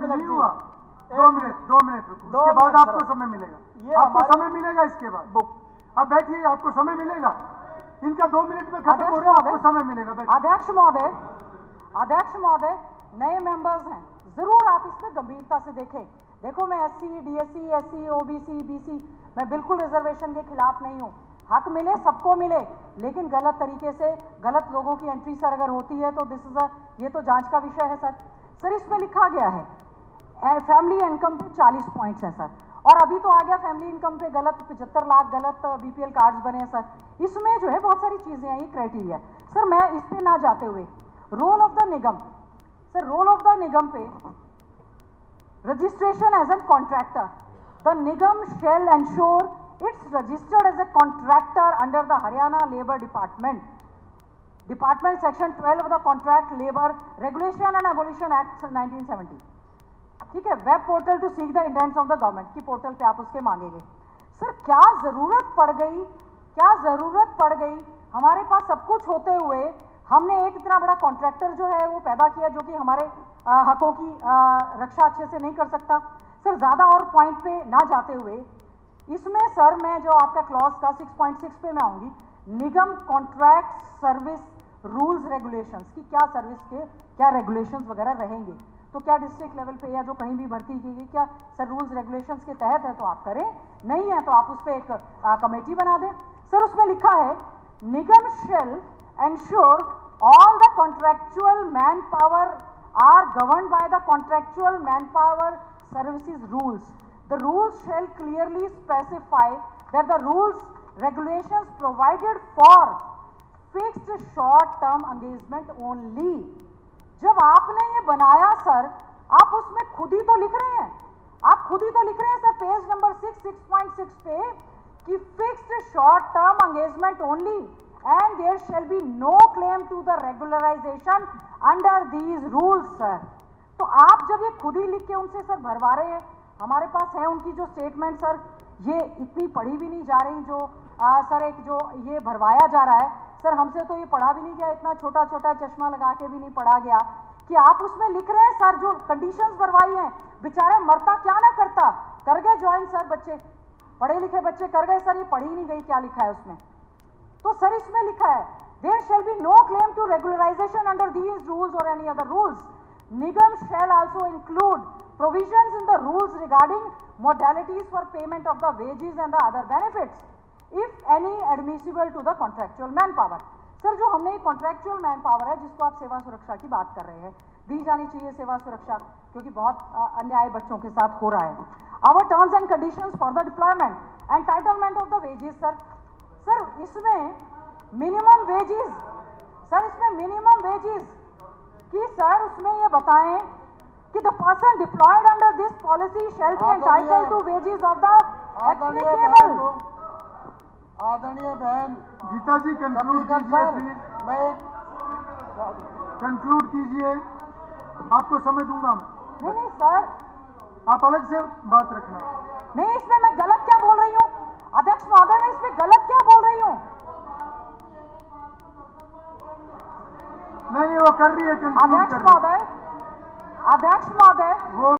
नहीं हुआ। 2 मिनट रुको, इसके बाद आपको समय मिलेगा, आपको समय मिलेगा इसके बाद। अब बैठिए, आपको समय मिलेगा, इनका 2 मिनट में खत्म हो रहा है, आपको समय मिलेगा। अध्यक्ष महोदय, नए मेंबर्स हैं, जरूर आप इसमें गंभीरता से देखें। देखो, मैं SC, DSC, SC, OBC, BC, मैं बिल्कुल रिजर्वेशन के खिलाफ नहीं हूँ। हक मिले सबको मिले, लेकिन गलत तरीके से गलत लोगों की एंट्री सर अगर होती है तो ये तो जांच का विषय है सर। सर, इसमें लिखा गया है फैमिली इनकम पे 40 पॉइंट्स हैं सर, और अभी तो आ गया फैमिली इनकम पे गलत 75 लाख गलत BPL कार्ड्स बने हैं सर। इसमें जो है बहुत सारी चीजें हैं, ये क्राइटेरिया सर। मैं इस पे ना जाते हुए roll of the Nigam, sir roll of the Nigam पे registration as an contractor, the Nigam shall ensure it's registered as a contractor under the Haryana Labour Department section 12 of the Contract Labour Regulation and Abolition Act 1970। ठीक है, web portal to seek the intents of the government की portal पे आप उसके मांगेंगे। Sir, क्या जरूरत पड़ गई हमारे पास सब कुछ होते हुए हमने एक इतना बड़ा कॉन्ट्रैक्टर जो है वो पैदा किया जो कि हमारे हकों की रक्षा अच्छे से नहीं कर सकता। सर, ज्यादा और पॉइंट पे ना जाते हुए इसमें सर मैं जो आपका क्लॉज का 6.6 पे मैं आऊंगी, निगम कॉन्ट्रैक्ट सर्विस रूल्स रेगुलेशंस की क्या सर्विस के क्या रेगुलेशंस वगैरह रहेंगे, तो क्या डिस्ट्रिक्ट लेवल पे या जो कहीं भी भर्ती की गई क्या सर रूल्स रेगुलेशंस के तहत है तो आप करें, नहीं है तो आप उस पर एक कमेटी बना दें। सर, उसमें लिखा है Nigam shall ensure all the contractual manpower are governed by the contractual manpower services rules. The rules shall clearly specify that the rules regulations provided for fixed short term engagement only। जब आपने ये बनाया sir, आप उसमें खुद ही तो लिख रहे हैं, सर पेज नंबर 6.6 पे कि fixed short term engagement only and there shall be no claim to the regularisation under these rules. Sir, तो आप जब ये खुद ही लिख के उनसे सर भरवा रहे हैं, हमारे पास है उनकी जो स्टेटमेंट सर, ये इतनी पढ़ी भी नहीं जा रही जो सर एक जो ये भरवाया जा रहा है सर, हमसे तो ये पढ़ा भी नहीं गया, इतना छोटा छोटा चश्मा लगा के भी नहीं पढ़ा गया कि आप उसमें लिख रहे हैं सर जो कंडीशंस भरवाई हैं, बेचारा मरता क्या ना करता, कर गए ज्वाइन सर, बच्चे पढ़े लिखे बच्चे कर गए सर, ये पढ़ी नहीं गई क्या लिखा है उसमें। तो सर इसमें लिखा है there shall be no claim to regularisation under these rules और any other rules. Nigam shall also include provisions in the rules regarding modalities for payment of the wages and the other benefits if any admissible to the contractual manpower। Sir, जो हमने ये contractual manpower है जिसको आप सेवा सुरक्षा की बात कर रहे हैं, दी जानी चाहिए सेवा सुरक्षा, क्योंकि बहुत अन्याय बच्चों के साथ हो रहा है। Our terms and conditions for the deployment entitlement of the wages। Sir इसमें minimum wages, सर इसमें minimum wages कि सर उसमें ये बताएं कि the person deployed under this policy shall be entitled to wages of the applicable। आदरणीय बहन गीता जी conclude कीजिए प्लीज, कंक्लूड कीजिए, आपको समय दूंगा मैं। नहीं सर, आप अलग से बात रखना। नहीं, इसमें मैं गलत क्या बोल रही हूँ अध्यक्ष महोदय, मैं इसमें गलत क्या बोल रही हूँ? नहीं, वो कर रही है अध्यक्ष महोदय, वो